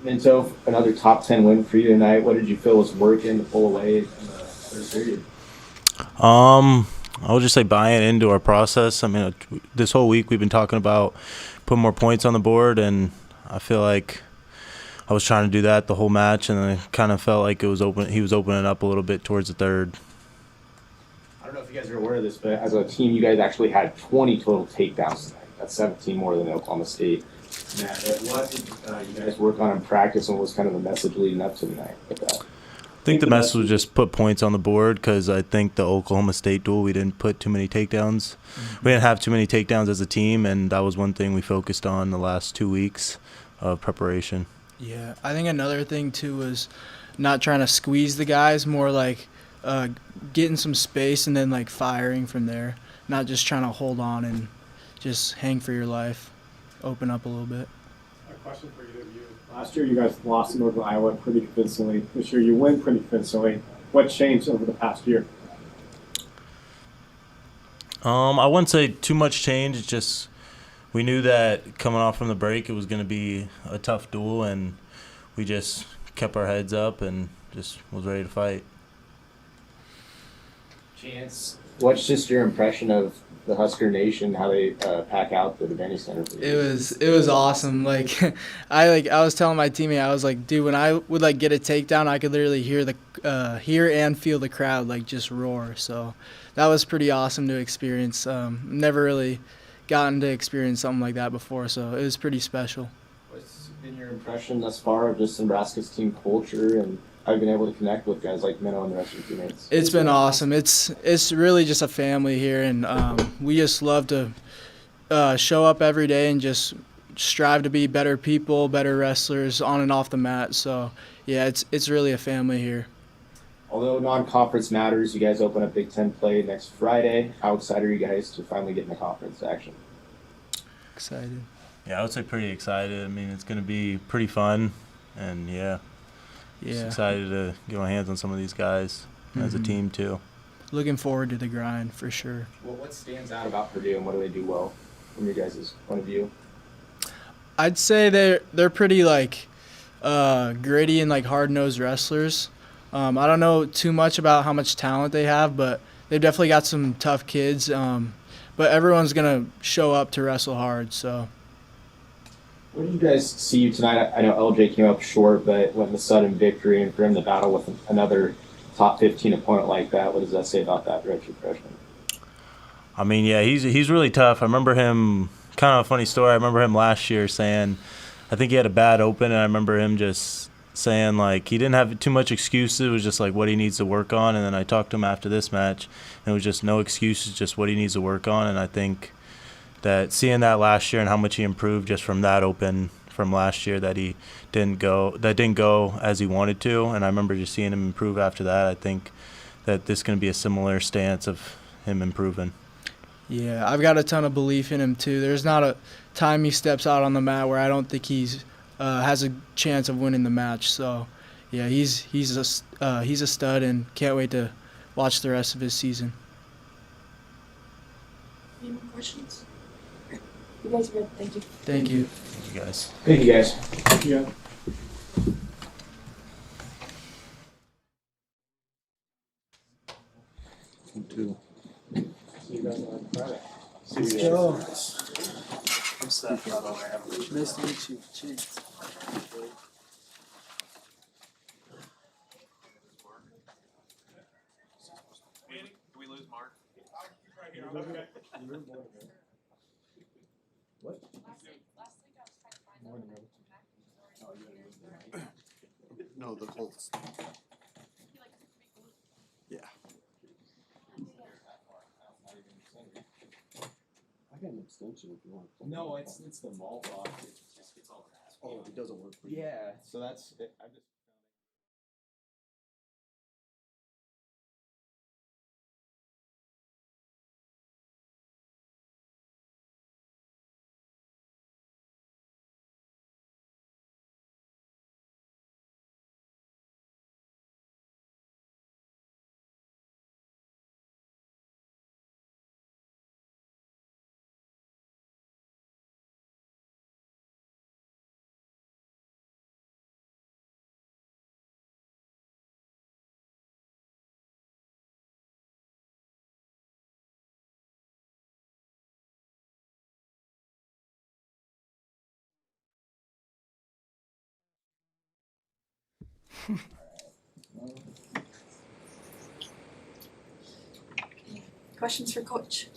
Minto, another top 10 win for you tonight. What did you feel was working to pull away in the third period? Um, I would just say buying into our process. I mean, this whole week we've been talking about putting more points on the board, and I feel like I was trying to do that the whole match, and I kind of felt like it was open. He was opening up a little bit towards the third. I don't know if you guys are aware of this, but as a team, you guys actually had 20 total takedowns tonight. That's 17 more than Oklahoma State. Matt, what did you guys work on in practice, and what was kind of the message leading up to tonight with that? I think the message was just put points on the board because I think the Oklahoma State duel we didn't put too many takedowns. We didn't have too many takedowns as a team, and that was one thing we focused on the last 2 weeks of preparation. Yeah, I think another thing too was not trying to squeeze the guys, more like uh, getting some space and then like firing from there. Not just trying to hold on and just hang for your life. Open up a little bit. A question for either of you. Last year, you guys lost in over Iowa pretty convincingly. This year, you win pretty convincingly. What changed over the past year? I wouldn't say too much change. It's just we knew that coming off from the break, it was going to be a tough duel, and we just kept our heads up and just was ready to fight. Chance, what's just your impression of the Husker Nation, how they pack out the Devaney Center for It was awesome. I was telling my teammate, I was like, dude, when I would like get a takedown, I could literally hear and feel the crowd like just roar. So that was pretty awesome to experience. Never really gotten to experience something like that before, so it was pretty special. What's been your impression thus far of just Nebraska's team culture, and how you been able to connect with guys like Minnow and the rest of your teammates? It's been awesome. It's really just a family here, and we just love to show up every day and just strive to be better people, better wrestlers on and off the mat. So yeah, it's really a family here. Although non-conference matters, you guys open up Big Ten play next Friday. How excited are you guys to finally get in the conference action? Excited. Yeah, I would say pretty excited. I mean, it's going to be pretty fun, and just Yeah. excited to get my hands on some of these guys as a team too. Looking forward to the grind for sure. Well, what stands out about Purdue, and what do they do well from your guys' point of view? I'd say they're pretty like gritty and like hard-nosed wrestlers. I don't know too much about how much talent they have, but they've definitely got some tough kids. But everyone's gonna show up to wrestle hard. So What did you guys see you tonight? I know LJ came up short, but went the sudden victory, and for him to battle with another top 15 opponent like that, what does that say about that redshirt freshman? I mean, yeah, he's really tough. I remember him. Kind of a funny story. I remember him last year saying, I think he had a bad open, and I remember him just saying like he didn't have too much excuses. It was just like what he needs to work on. And then I talked to him after this match, and it was just no excuses, just what he needs to work on. And I think that seeing that last year and how much he improved just from that open from last year that didn't go as he wanted to. And I remember just seeing him improve after that. I think that this is going to be a similar stance of him improving. yeah, I've got a ton of belief in him too. There's not a time he steps out on the mat where I don't think he's has a chance of winning the match. So yeah, he's a stud and can't wait to watch the rest of his season. Any more questions? You guys are good. Thank you. Thank you. Thank you guys. Thank you, guys. Yeah. 2. See you guys on Friday. Let's go. Nice to meet you. Cheers. No, the Colts. Yeah. I got an extension if you want. No, it's the mall block. It just gets all that. Oh, it doesn't work for you. Yeah, so that's I just. Questions for Coach?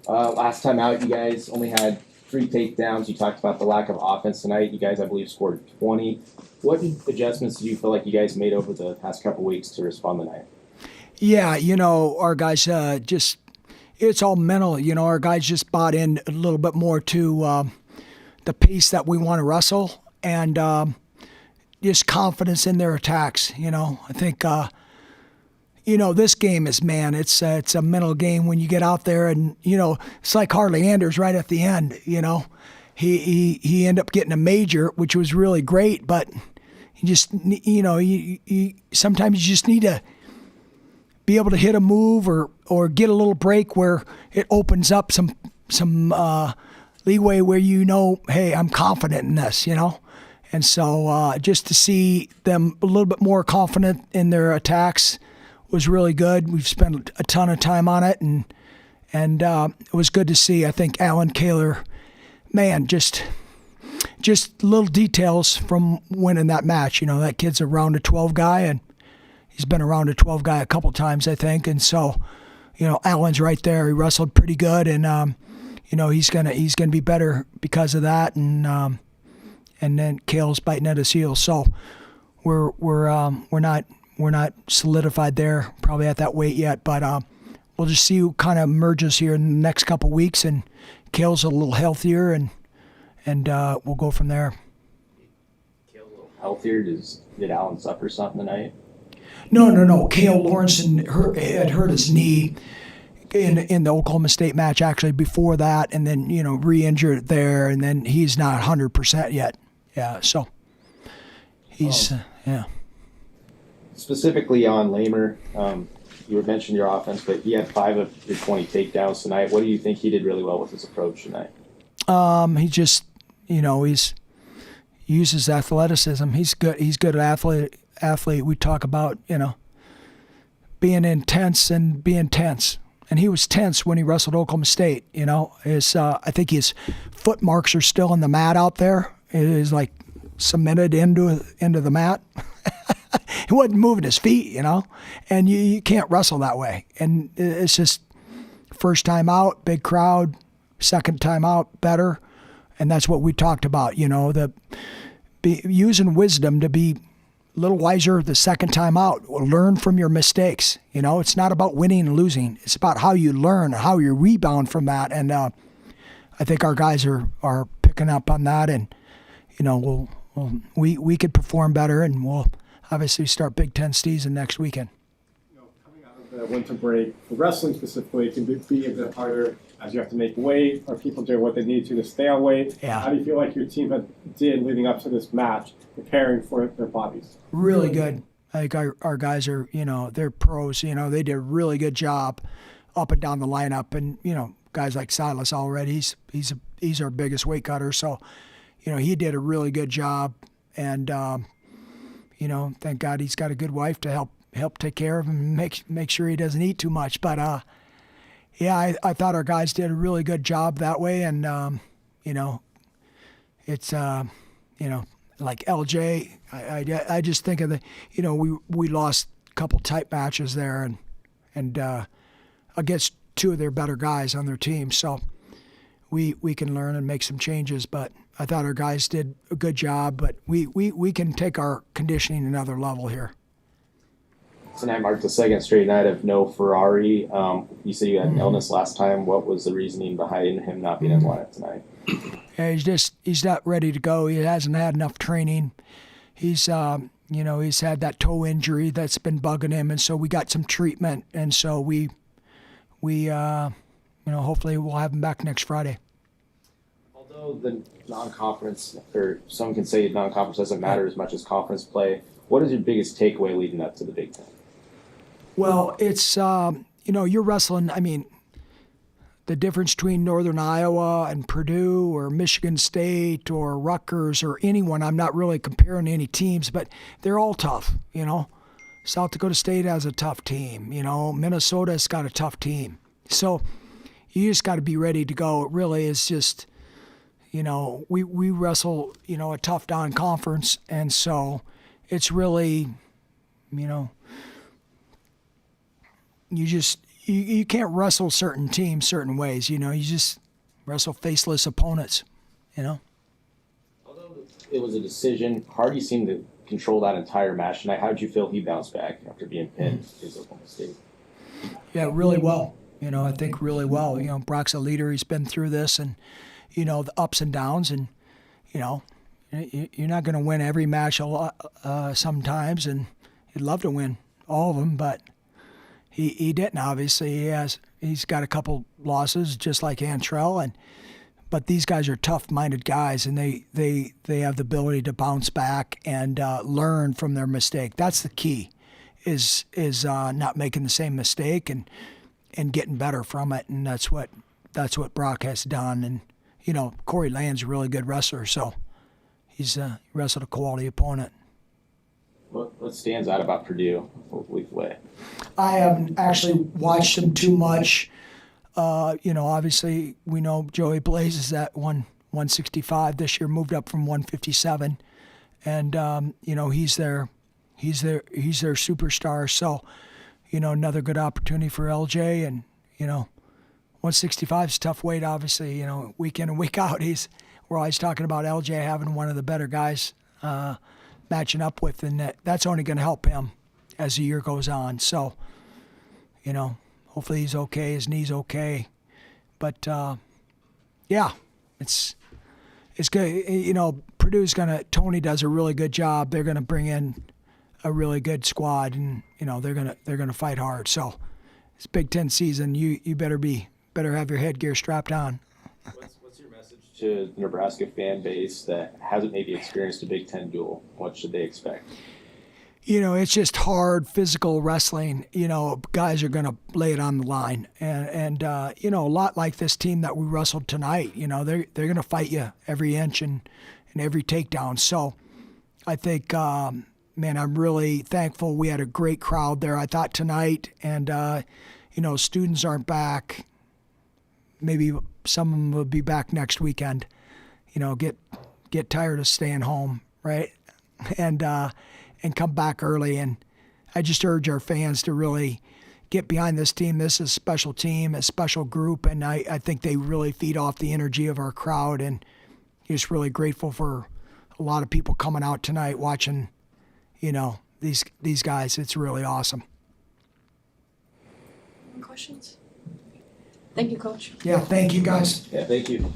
Last time out, you guys only had 3 takedowns. You talked about the lack of offense tonight. You guys, I believe, scored 20. What adjustments do you feel like you guys made over the past couple weeks to respond tonight? Yeah, you know, our guys it's all mental. You know, our guys just bought in a little bit more to the pace that we want to wrestle and just confidence in their attacks. You know, I think, you know, this game is, man, it's a mental game when you get out there and, you know, it's like Harley Anders right at the end, you know. He ended up getting a major, which was really great, but you just, you know, you sometimes you just need to be able to hit a move or get a little break where it opens up some leeway where you know, hey, I'm confident in this, you know. And so just to see them a little bit more confident in their attacks was really good. We've spent a ton of time on it, and it was good to see. I think Alan Kaler, man, just little details from winning that match. You know, that kid's a round of 12 guy, and he's been around a 12 guy a couple times, I think. And so, you know, Alan's right there. He wrestled pretty good, and you know, he's gonna be better because of that. And then Kale's biting at his heels. So we're not solidified there, probably at that weight yet, but we'll just see who kind of emerges here in the next couple weeks. And Kale's a little healthier, and we'll go from there. Kale a little healthier. Did Allen suffer something tonight? No. Kale Lawrenson had hurt his knee in the Oklahoma State match actually before that, and then, you know, re-injured it there, and then he's not 100% yet. Yeah, so he's yeah. Specifically on Lamer, you mentioned your offense, but he had 5 of your 20 takedowns tonight. What do you think he did really well with his approach tonight? He just, you know, he uses athleticism. He's good athlete. We talk about, you know, being intense and being tense. And he was tense when he wrestled Oklahoma State. You know, I think his foot marks are still in the mat out there. It is like cemented into the mat. He wasn't moving his feet, you know, and you can't wrestle that way. And it's just first time out, big crowd, second time out, better. And that's what we talked about, you know, using wisdom to be a little wiser the second time out. Learn from your mistakes. You know, it's not about winning and losing. It's about how you learn, how you rebound from that. And I think our guys are picking up on that. And, you know, we could perform better, and we'll obviously start Big Ten season next weekend. You know, coming out of the winter break, for wrestling specifically, it can be a bit harder as you have to make weight. Are people doing what they need to stay on weight? Yeah. How do you feel like your team did leading up to this match, preparing for their bodies? Really good. I think our guys are, you know, they're pros. You know, they did a really good job up and down the lineup. And, you know, guys like Silas already, he's our biggest weight cutter. So, you know, he did a really good job. And, you know, thank God he's got a good wife to help take care of him and make sure he doesn't eat too much. But, yeah, I thought our guys did a really good job that way. And, you know, it's, you know, like LJ, I just think of you know, we lost a couple tight matches there and against 2 of their better guys on their team. So we can learn and make some changes. But I thought our guys did a good job. But we can take our conditioning another level here. Tonight marked the second straight night of no Ferrari. You said you had an illness last time. What was the reasoning behind him not being in the lineup tonight? Yeah, he's not ready to go. He hasn't had enough training. He's you know, he's had that toe injury that's been bugging him, and so we got some treatment, and so we you know, hopefully we'll have him back next Friday. Although the non-conference, or some can say non-conference doesn't matter as much as conference play, what is your biggest takeaway leading up to the Big Ten? Well, it's you know, you're wrestling. I mean, the difference between Northern Iowa and Purdue or Michigan State or Rutgers or anyone, I'm not really comparing any teams, but they're all tough, you know. South Dakota State has a tough team, you know. Minnesota's got a tough team. So you just got to be ready to go. It really is just, you know, we wrestle, you know, a tough non-conference, and so it's really, you know, you can't wrestle certain teams certain ways. You know, you just wrestle faceless opponents. You know. Although it was a decision, Hardy seemed to control that entire match tonight. How did you feel he bounced back after being pinned against Oklahoma State? Yeah, really well. You know, I think really well. You know, Brock's a leader. He's been through this, and you know the ups and downs, and you know, you're not going to win every match a lot sometimes, and he'd love to win all of them, but he didn't. Obviously, he's got a couple losses, just like Antrell, but these guys are tough-minded guys, and they have the ability to bounce back and learn from their mistake. That's the key, is not making the same mistake and getting better from it, and that's what Brock has done. And you know, Corey Land's a really good wrestler, so he's wrestled a quality opponent. What stands out about Purdue week away? I haven't actually watched them too much. You know, obviously we know Joey Blaze is at 165 this year, moved up from 157, and you know he's their superstar. So, you know, another good opportunity for LJ, and you know, 165 is a tough weight. Obviously, you know, week in and week out, we're always talking about LJ having one of the better guys matching up with, and that's only going to help him as the year goes on. So, you know, hopefully he's okay, his knee's okay. But yeah, it's good. You know, Tony does a really good job. They're gonna bring in a really good squad, and you know they're gonna fight hard. So it's Big Ten season. You better have your headgear strapped on. What's your message to the Nebraska fan base that hasn't maybe experienced a Big Ten duel? What should they expect? You know, it's just hard physical wrestling. You know, guys are going to lay it on the line, and you know, a lot like this team that we wrestled tonight. You know, they're going to fight you every inch and every takedown. So, I think, man, I'm really thankful. We had a great crowd there. I thought tonight, and you know, students aren't back. Maybe some of them will be back next weekend. You know, get tired of staying home, right? And come back early. And I just urge our fans to really get behind this team. This is a special team, a special group, and I think they really feed off the energy of our crowd. And just really grateful for a lot of people coming out tonight watching, you know, these guys. It's really awesome. Any questions? Thank you, Coach. Yeah, thank you guys. Yeah, thank you.